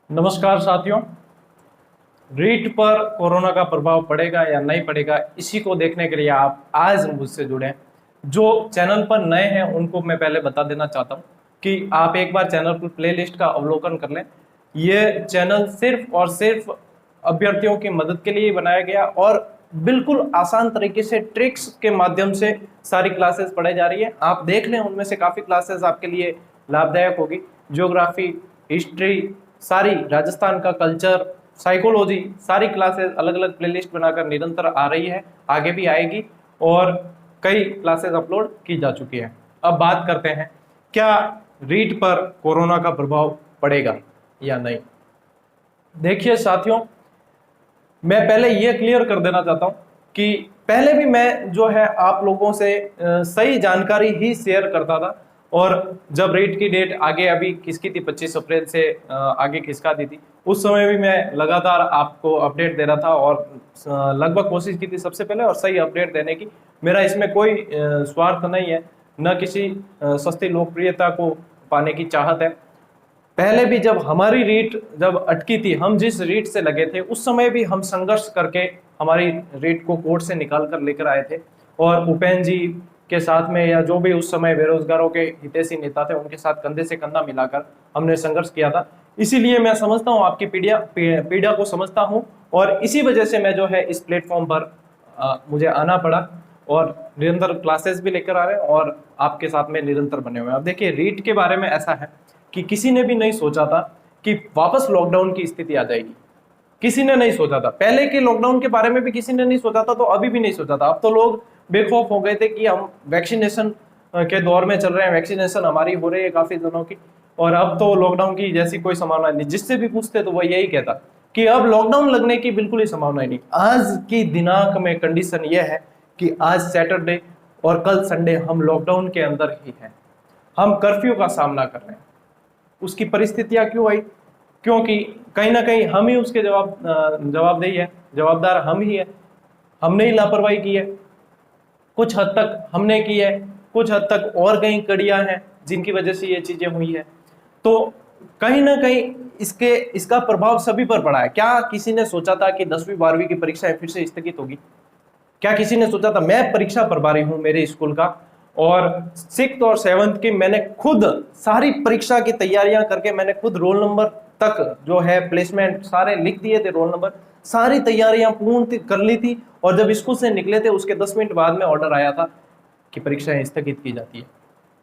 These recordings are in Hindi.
नमस्कार साथियों। रीट पर कोरोना का प्रभाव पड़ेगा या नहीं पड़ेगा, इसी को देखने के लिए आप आज मुझसे जुड़े। जो चैनल पर नए हैं उनको मैं पहले बता देना चाहता हूं कि आप एक बार चैनल पर प्लेलिस्ट का अवलोकन कर लें। ये चैनल सिर्फ और सिर्फ अभ्यर्थियों की मदद के लिए ही बनाया गया और बिल्कुल आसान तरीके से ट्रिक्स के माध्यम से सारी क्लासेस पढ़ाई जा रही है। आप देख लें, उनमें से काफ़ी क्लासेस आपके लिए लाभदायक होगी। ज्योग्राफी, हिस्ट्री, सारी राजस्थान का कल्चर, साइकोलॉजी, सारी क्लासेस अलग अलग प्लेलिस्ट बनाकर निरंतर आ रही है, आगे भी आएगी और कई क्लासेस अपलोड की जा चुकी है। अब बात करते हैं, क्या रीट पर कोरोना का प्रभाव पड़ेगा या नहीं। देखिए साथियों, मैं पहले ये क्लियर कर देना चाहता हूं कि पहले भी मैं जो है आप लोगों से सही जानकारी ही शेयर करता था और जब रीट की डेट आगे अभी खिसकी थी 25 अप्रैल से आगे खिसका दी थी, उस समय भी मैं लगातार आपको अपडेट दे रहा था और लगभग कोशिश की थी सबसे पहले और सही अपडेट देने की। मेरा इसमें कोई स्वार्थ नहीं है, न किसी सस्ती लोकप्रियता को पाने की चाहत है। पहले भी जब हमारी रीट जब अटकी थी, हम जिस रीट से लगे थे उस समय भी हम संघर्ष करके हमारी रीट को कोर्ट से निकाल कर लेकर आए थे और उपेंद्र जी के साथ में या जो भी उस समय बेरोजगारों के हितैषी नेता थे उनके साथ कंधे से कंधा मिलाकर हमने संघर्ष किया था। इसीलिए मैं समझता हूँ, आपकी पीड़ा को समझता हूँ और इसी वजह से मैं जो है इस प्लेटफॉर्म पर मुझे आना पड़ा और निरंतर क्लासेस भी लेकर आ रहे हैं और आपके साथ में निरंतर बने हुए हैं। अब देखिए, रीट के बारे में ऐसा है कि किसी ने भी नहीं सोचा था कि वापस लॉकडाउन की स्थिति आ जाएगी। किसी ने नहीं सोचा था, पहले के लॉकडाउन के बारे में भी किसी ने नहीं सोचा था, तो अभी भी नहीं सोचा था। अब तो लोग बेखौफ हो गए थे कि हम वैक्सीनेशन के दौर में चल रहे हैं, वैक्सीनेशन हमारी हो रही है काफी दिनों की और अब तो लॉकडाउन की जैसी कोई संभावना नहीं। जिससे भी पूछते तो वो यही कहता कि अब लॉकडाउन लगने की बिल्कुल ही संभावना ही नहीं। आज की दिनांक में कंडीशन यह है कि आज सैटरडे और कल संडे हम लॉकडाउन के अंदर ही हैं, हम कर्फ्यू का सामना कर रहे हैं। उसकी परिस्थितियां क्यों आई? क्योंकि कहीं ना कहीं हम ही उसके जवाबदेही है, जवाबदार हम ही है। हमने ही लापरवाही की है, कुछ हद तक हमने की है, कुछ हद तक और कहीं कड़ियां हैं जिनकी वजह से ये चीजें हुई है। तो कहीं ना कहीं इसका प्रभाव सभी पर पड़ा है। क्या किसी ने सोचा था कि 10वीं 12वीं की परीक्षाएं फिर से स्थगित होगी? क्या किसी ने सोचा था? मैं परीक्षा प्रभारी हूं मेरे स्कूल का और 6th और 7th की मैंने खुद सारी परीक्षा की तैयारियां करके मैंने खुद रोल नंबर तक जो है प्लेसमेंट सारे लिख दिए थे, रोल नंबर सारी तैयारियां पूर्ण कर ली थी और जब स्कूल से निकले थे उसके 10 मिनट बाद में ऑर्डर आया था कि परीक्षाएं स्थगित की जाती है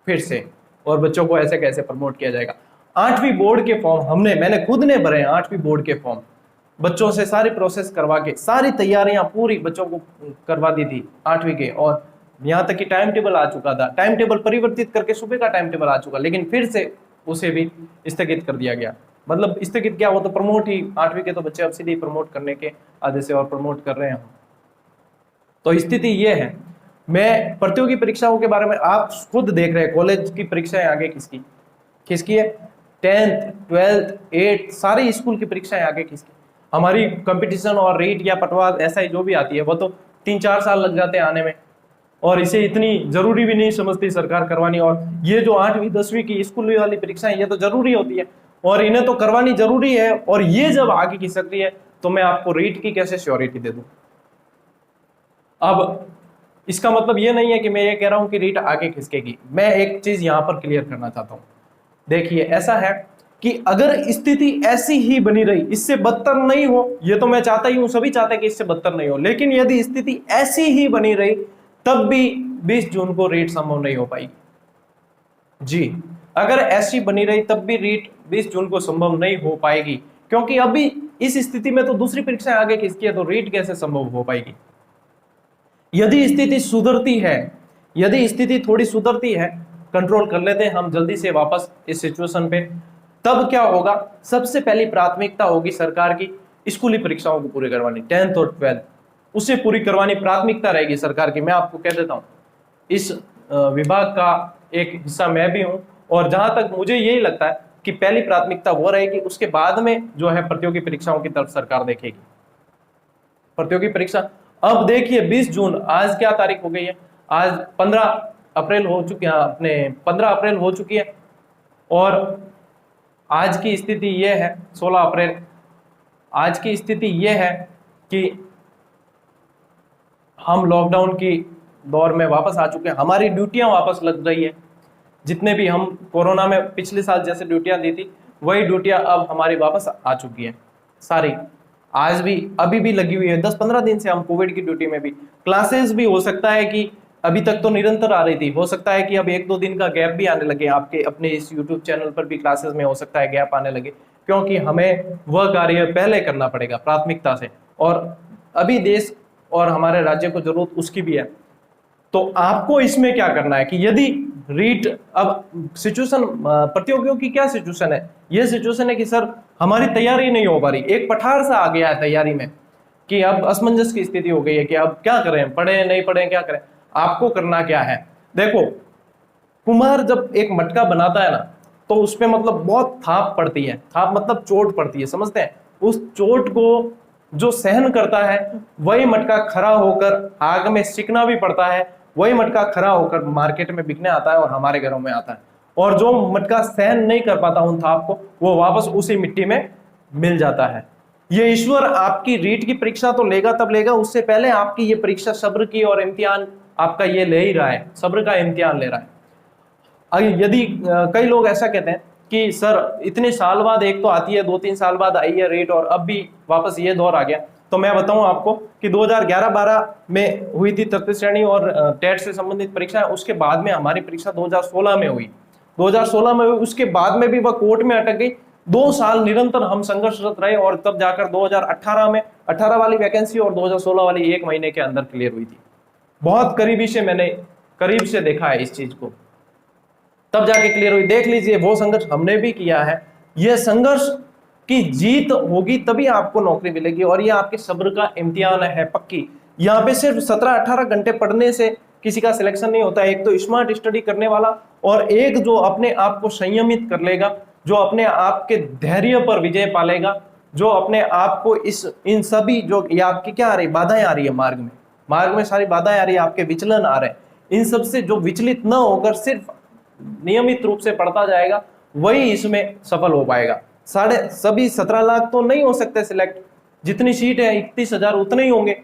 फिर से और बच्चों को ऐसे कैसे प्रमोट किया जाएगा। 8वीं बोर्ड के फॉर्म मैंने खुद ने भरे हैं, 8वीं बोर्ड के फॉर्म बच्चों से सारी प्रोसेस करवा के सारी तैयारियां पूरी बच्चों को करवा दी थी 8वीं के। और यहाँ तक कि टाइम टेबल आ चुका था, टाइम टेबल परिवर्तित करके सुबह का टाइम टेबल आ चुका, लेकिन फिर से उसे भी स्थगित कर दिया गया। मतलब स्थगित क्या, वो तो प्रमोट ही 8वीं के तो बच्चे अब सीधे प्रमोट करने के आधे से और प्रमोट कर रहे हैं हम। तो स्थिति ये है। मैं प्रतियोगी परीक्षाओं के बारे में आप खुद देख रहे हैं, कॉलेज की परीक्षाएं आगे किसकी किसकी है? 10th 12th 8th सारी स्कूल की परीक्षाएं आगे किसकी? हमारी कंपटीशन और रीट या पटवार ऐसा जो भी आती है वो तो 3-4 साल लग जाते हैं आने में और इसे इतनी जरूरी भी नहीं समझती सरकार करवानी। और ये जो 8वीं 10वीं की स्कूल वाली परीक्षाएं ये तो जरूरी होती है और इन्हें तो करवानी जरूरी है और ये जब आगे की सकती है तो मैं आपको रीट की कैसे श्योरिटी दे दूं? अब इसका मतलब ये नहीं है कि मैं ये कह रहा हूं कि रीट आगे खिसकेगी। मैं एक चीज यहां पर क्लियर करना चाहता हूं। देखिए, ऐसा है कि अगर स्थिति ऐसी ही बनी रही, इससे बदतर नहीं हो, ये तो मैं चाहता ही हूं, सभी चाहते हैं कि इससे बदतर नहीं हो, लेकिन यदि स्थिति ऐसी ही बनी रही तब भी 20 जून को रीट संभव नहीं हो पाएगी। जी, अगर ऐसी बनी रही तब भी रीट 20 जून को संभव नहीं हो पाएगी, क्योंकि अभी इस स्थिति में तो दूसरी परीक्षाएं आगे खिसकी है, तो रीट कैसे संभव हो पाएगी? यदि स्थिति सुधरती है, यदि स्थिति थोड़ी सुधरती है, कंट्रोल कर लेते हैं हम जल्दी से वापस इस सिचुएशन पे, तब क्या होगा? सबसे पहली प्राथमिकता होगी सरकार की स्कूली परीक्षाओं को पूरी करवानी, 10th और 12th उसे पूरी करवानी प्राथमिकता रहेगी सरकार की। मैं आपको कह देता हूं, इस विभाग का एक हिस्सा मैं भी हूं और जहां तक मुझे यही लगता है कि पहली प्राथमिकता वो रहेगी, उसके बाद में जो है प्रतियोगी परीक्षाओं की तरफ सरकार देखेगी। प्रतियोगी परीक्षा अब देखिए 20 जून, आज क्या तारीख हो गई है? आज 15 अप्रैल हो चुकी है, अपने 15 अप्रैल हो चुकी है और आज की स्थिति यह है 16 अप्रैल, आज की स्थिति यह है कि हम लॉकडाउन की दौर में वापस आ चुके हैं, हमारी ड्यूटियां वापस लग रही है। जितने भी हम कोरोना में पिछले साल जैसे ड्यूटियां दी थी वही ड्यूटियां अब हमारी वापस आ चुकी है सारी। आज भी अभी भी लगी हुई है, 10-15 दिन से हम कोविड की ड्यूटी में भी। क्लासेस भी हो सकता है कि अभी तक तो निरंतर आ रही थी, हो सकता है कि अब 1-2 दिन का गैप भी आने लगे, आपके अपने इस यूट्यूब चैनल पर भी क्लासेस में हो सकता है गैप आने लगे, क्योंकि हमें वह कार्य पहले करना पड़ेगा प्राथमिकता से, और अभी देश और हमारे राज्य को जरूरत उसकी भी है। तो आपको इसमें क्या करना है कि यदि रीट अब सिचुएशन, प्रतियोगियों की क्या सिचुएशन है, ये सिचुएशन है कि सर हमारी तैयारी नहीं हो पा रही, एक पठार सा आ गया है तैयारी में कि अब असमंजस की स्थिति हो गई है कि अब क्या करें, पढ़े नहीं पढ़े क्या करें। आपको करना क्या है, देखो कुम्हार जब एक मटका बनाता है ना तो उसपे मतलब बहुत थाप पड़ती है, थाप मतलब चोट पड़ती है, समझते हैं। उस चोट को जो सहन करता है वही मटका खड़ा होकर आग में सिकना भी पड़ता है, वही मटका खड़ा होकर मार्केट में बिकने आता है और हमारे घरों में आता है। और जो मटका सहन नहीं कर पाता उन थाप को, वो वापस उसी मिट्टी में मिल जाता है। ये ईश्वर आपकी रीट की परीक्षा तो लेगा, तब लेगा उससे पहले आपकी ये परीक्षा सब्र की और इम्तिहान आपका ये ले ही रहा है, सब्र का इम्तिहान ले रहा है। यदि कई लोग ऐसा कहते हैं कि सर इतने साल बाद एक तो आती है, 2-3 साल बाद आई है रेट और अब भी वापस ये दौर आ गया, तो मैं बताऊं आपको कि 2011-12 में हुई थी तृतीय श्रेणी और टेट से संबंधित परीक्षा, उसके बाद में हमारी परीक्षा 2016 में हुई, 2016 में हुई, उसके बाद में भी वह कोर्ट में अटक गई। 2 साल निरंतर हम संघर्षरत रहे और तब जाकर 2018 में 18 वाली वैकेंसी और 2016 वाली 1 महीने के अंदर क्लियर हुई थी। बहुत करीबी से मैंने करीब से देखा है इस चीज को, तब जाके क्लियर हुई। देख लीजिए वो संघर्ष हमने भी किया है, यह संघर्ष की जीत होगी तभी आपको नौकरी मिलेगी, और ये आपके सब्र का इम्तिहान है पक्की। यहाँ पे सिर्फ 17-18 घंटे पढ़ने से किसी का सिलेक्शन नहीं होता है। एक तो स्मार्ट स्टडी करने वाला और एक जो अपने आप को संयमित कर लेगा, जो अपने आप के धैर्य पर विजय पालेगा, जो अपने आप को इन सभी जो ये आपकी क्या आ रही बाधाएं आ रही है मार्ग में सारी बाधाएं आ रही है, आपके विचलन आ रहे हैं, इन सब से जो विचलित न होकर सिर्फ नियमित रूप से पढ़ता जाएगा वही इसमें सफल हो पाएगा। सभी 17 लाख तो नहीं हो सकते सिलेक्ट, जितनी सीट है 31,000 उतने ही होंगे,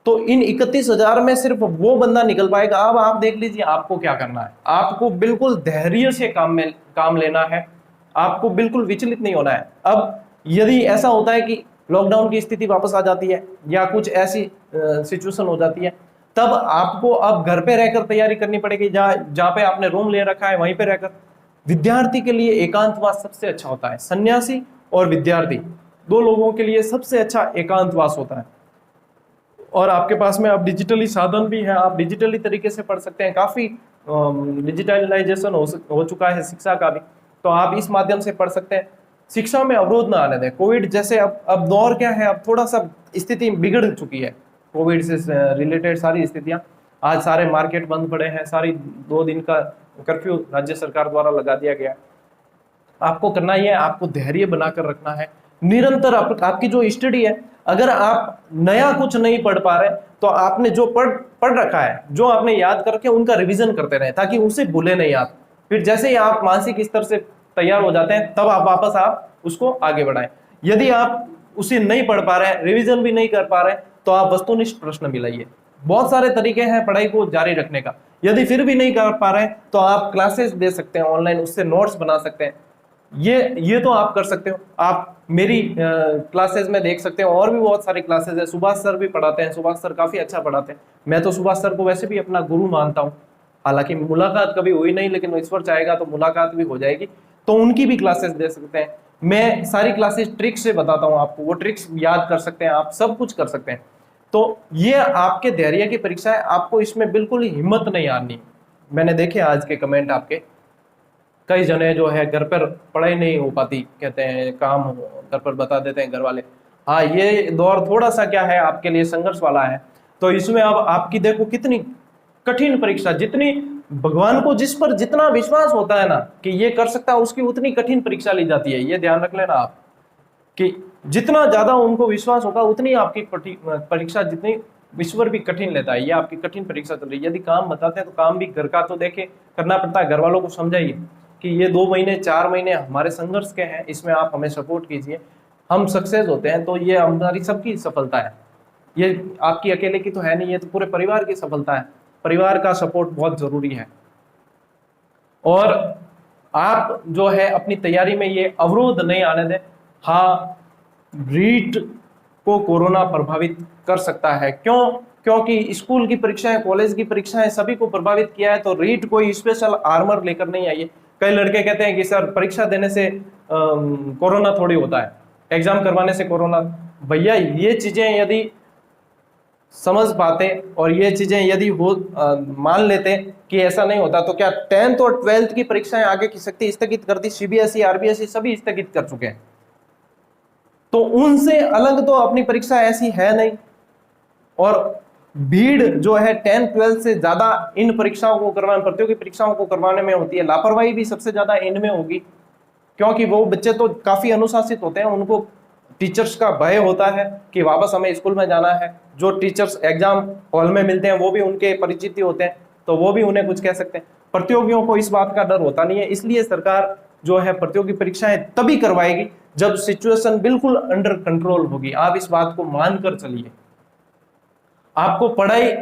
तो इन 31,000 में सिर्फ वो बंदा निकल पाएगा। अब आप देख लीजिए आपको क्या करना है, आपको बिल्कुल धैर्य से काम लेना है, आपको बिल्कुल विचलित नहीं होना है। अब यदि ऐसा होता है कि लॉकडाउन की स्थिति वापस आ जाती है या कुछ ऐसी सिचुएशन हो जाती है, तब आपको अब घर पे रहकर तैयारी करनी पड़ेगी, जहां पे आपने रूम ले रखा है वहीं पे रहकर। विद्यार्थी के लिए एकांतवास सबसे अच्छा होता है, सन्यासी और विद्यार्थी 2 लोगों के लिए सबसे अच्छा एकांतवास होता है। और आपके पास में अब डिजिटली साधन भी है, आप डिजिटली तरीके से पढ़ सकते हैं, काफी डिजिटलाइजेशन हो चुका है शिक्षा का भी, तो आप इस माध्यम से पढ़ सकते हैं। शिक्षा में अवरोध ना आने दें। कोविड जैसे अब दौर क्या है, अब थोड़ा सा स्थिति बिगड़ चुकी है, कोविड से रिलेटेड सारी स्थितियां। आज सारे मार्केट बंद पड़े हैं, सारी 2 दिन का कर्फ्यू राज्य सरकार द्वारा लगा दिया गया। आपको करना ही है, आपको धैर्य बनाकर रखना है, निरंतर आपकी जो स्टडी है, अगर आप नया कुछ नहीं पढ़ पा रहे तो आपने जो पढ़ रखा है, जो आपने याद करके उनका रिवीजन करते रहे ताकि उसे भूले नहीं आप। फिर जैसे ही आप मानसिक स्तर से तैयार हो जाते हैं तब आप वापस उसको आगे बढ़ाएं। यदि आप उसे नहीं पढ़ पा रहे हैं, रिवीजन भी नहीं कर पा रहे हैं, तो आप वस्तुनिष्ठ प्रश्न मिलाइए। बहुत सारे तरीके हैं पढ़ाई को जारी रखने का। यदि फिर भी नहीं कर पा रहे हैं तो आप क्लासेस दे सकते हैं ऑनलाइन, उससे नोट्स बना सकते हैं। ये तो आप कर सकते हो। आप मेरी क्लासेस में देख सकते हो, और भी बहुत सारी क्लासेस है। सुभाष सर भी पढ़ाते हैं, सुभाष सर काफी अच्छा पढ़ाते हैं। मैं तो सुभाष सर को वैसे भी अपना गुरु मानता हूँ, हालांकि मुलाकात कभी हुई नहीं, लेकिन ईश्वर चाहेगा तो मुलाकात भी हो जाएगी, तो उनकी भी क्लासेस दे सकते हैं। मैं सारी क्लासेस ट्रिक्स से बताता हूँ आपको, वो ट्रिक्स याद कर सकते हैं आप, सब कुछ कर सकते हैं। तो ये आपके धैर्य की परीक्षा है, आपको इसमें बिल्कुल हिम्मत नहीं हारनी। मैंने देखे आज के कमेंट आपके, कई जने जो है घर पर पढ़ाई नहीं हो पाती, कहते हैं काम घर पर बता देते हैं घर वाले। हाँ, ये दौर थोड़ा सा क्या है आपके लिए संघर्ष वाला है। तो इसमें अब आपकी देखो कितनी कठिन परीक्षा, जितनी भगवान को जिस पर जितना विश्वास होता है ना कि ये कर सकता है, उसकी उतनी कठिन परीक्षा ली जाती है। ये ध्यान रख लेना आप कि जितना ज्यादा उनको विश्वास होगा उतनी आपकी परीक्षा, जितनी ईश्वर भी कठिन लेता है। ये आपकी कठिन परीक्षा चल रही है। यदि काम बताते हैं तो काम भी घर का तो देखे करना पड़ता है, घर वालों को समझाइए। कि ये 2 महीने 4 महीने हमारे संघर्ष के हैं, इसमें आप हमें सपोर्ट कीजिए, हम सक्सेस होते हैं तो ये हमारी सबकी सफलता है, ये आपकी अकेले की तो है नहीं, ये तो पूरे परिवार की सफलता है। परिवार का सपोर्ट बहुत जरूरी है। और आप जो है अपनी तैयारी में ये अवरोध नहीं आने दें। हाँ, रीट को कोरोना प्रभावित कर सकता है। क्यों? क्योंकि स्कूल की परीक्षाएं, कॉलेज की परीक्षाएं सभी को प्रभावित किया है, तो रीट कोई स्पेशल आर्मर लेकर नहीं आई है। कई लड़के कहते हैं कि सर परीक्षा देने से कोरोना थोड़ी होता है, एग्जाम करवाने से कोरोना। भैया ये चीजें यदि समझ पाते और ये चीजें यदि हो मान लेते कि ऐसा नहीं होता, तो क्या 10th और 12th की परीक्षाएं आगे की शक्ति स्थगित कर दी, सीबीएसई आरबीएसई सभी स्थगित कर चुके हैं, तो उनसे अलग तो अपनी परीक्षा ऐसी है नहीं। और भीड़ जो है 10th 12th से ज्यादा इन परीक्षाओं को करवाने, प्रतियोगी परीक्षाओं को करवाने में होती है। लापरवाही भी सबसे ज्यादा इनमें होगी, क्योंकि वो बच्चे तो काफी अनुशासित होते हैं, उनको टीचर्स का भय होता है कि वापस हमें स्कूल में जाना है। जो टीचर्स एग्जाम हॉल में मिलते हैं वो भी उनके परिचित होते हैं, तो वो भी उन्हें कुछ कह सकते हैं। प्रतियोगियों को इस बात का डर होता नहीं है, इसलिए सरकार जो है प्रतियोगी परीक्षाएं तभी करवाएगी जब सिचुएशन बिल्कुल अंडर कंट्रोल होगी। आप इस बात को मानकर चलिए। आपको पढ़ाई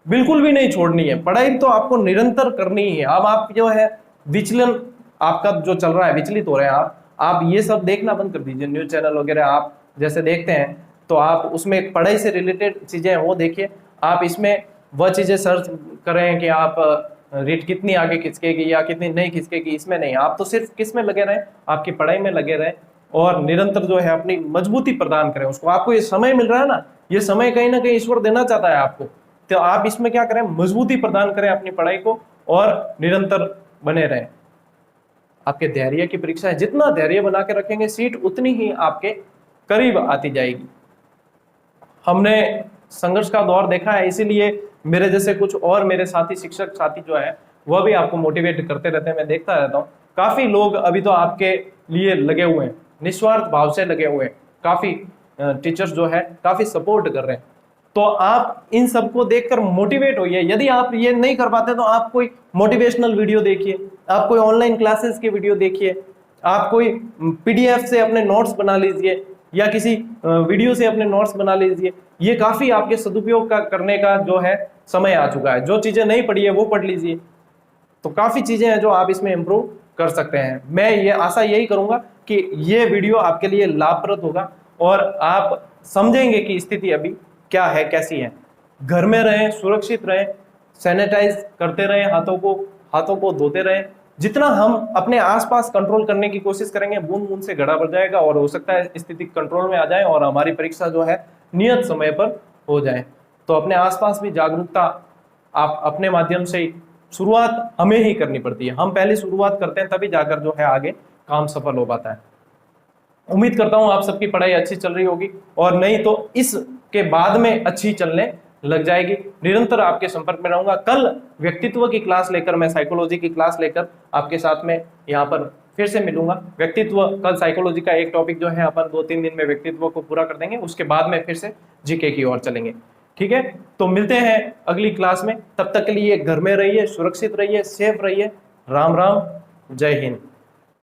बिल्कुल भी नहीं छोड़नी है, पढ़ाई तो आपको निरंतर करनी ही है। अब आप जो है विचलन आपका जो चल रहा है, विचलित हो रहे हैं आप ये सब देखना बंद कर दीजिए। न्यूज चैनल वगैरह आप जैसे देखते हैं तो आप उसमें पढ़ाई से रिलेटेड चीजें वो देखिए। आप इसमें वह चीजें सर्च करें कि आप रीट कितनी आगे खिसकेगी या कितनी नहीं खिसकेगी, इसमें नहीं। आप तो सिर्फ किस में लगे रहें, आपकी पढ़ाई में लगे रहें और निरंतर जो है अपनी मजबूती प्रदान करें उसको। आपको ये समय मिल रहा है ना, ये समय कहीं ना कहीं ईश्वर देना चाहता है आपको, तो आप इसमें क्या करें, मजबूती प्रदान करें अपनी पढ़ाई को और निरंतर बने रहें। आपके धैर्य की परीक्षा है, जितना धैर्य बना के रखेंगे सीट उतनी ही आपके करीब आती जाएगी। हमने संघर्ष का दौर देखा है, इसीलिए मेरे जैसे कुछ और मेरे साथी शिक्षक साथी जो है वह भी आपको मोटिवेट करते रहते हैं, मैं देखता रहता हूँ। काफी लोग अभी तो आपके लिए लगे हुए हैं, निस्वार्थ भाव से लगे हुए हैं। काफी टीचर्स जो है काफी सपोर्ट कर रहे हैं, तो आप इन सबको देखकर मोटिवेट होइए। यदि आप ये नहीं कर पाते तो आप कोई मोटिवेशनल वीडियो देखिए, आप कोई ऑनलाइन क्लासेस की वीडियो देखिए, आप कोई पीडीएफ से अपने नोट्स बना लीजिए या किसी वीडियो से अपने नोट्स बना लीजिए। ये काफी आपके सदुपयोग का करने का जो है समय आ चुका है। जो चीजें नहीं पढ़ी है वो पढ़ लीजिए, तो काफी चीजें हैं जो आप इसमें इंप्रूव कर सकते हैं। मैं ये आशा यही करूंगा कि ये वीडियो आपके लिए लाभप्रद होगा और आप समझेंगे कि स्थिति अभी क्या है, कैसी है। घर में रहें, सुरक्षित रहें, सैनिटाइज करते रहें, हाथों को धोते रहें। जितना हम अपने आसपास कंट्रोल करने की कोशिश करेंगे, बूंद बूंद से घड़ा बढ़ जाएगा और हो सकता है स्थिति कंट्रोल में आ जाए और हमारी परीक्षा जो है नियत समय पर हो जाए। तो अपने आसपास भी जागरूकता आप अपने माध्यम से शुरुआत हमें ही करनी पड़ती है। हम पहले शुरुआत करते हैं, तभी जाकर जो है आगे काम सफल हो पाता है। उम्मीद करता हूं आप सबकी पढ़ाई अच्छी चल रही होगी और नहीं तो इसके बाद में अच्छी चलने लग जाएगी। निरंतर आपके संपर्क में रहूंगा। कल व्यक्तित्व की क्लास लेकर, मैं साइकोलॉजी की क्लास लेकर आपके साथ में यहाँ पर फिर से मिलूंगा। व्यक्तित्व, कल साइकोलॉजी का एक टॉपिक जो है अपन 2-3 दिन में व्यक्तित्व को पूरा कर देंगे, उसके बाद में फिर से जीके की ओर चलेंगे। ठीक है, तो मिलते हैं अगली क्लास में। तब तक के लिए घर में रहिए, सुरक्षित रहिए, सेफ रहिए। राम राम, जय हिंद।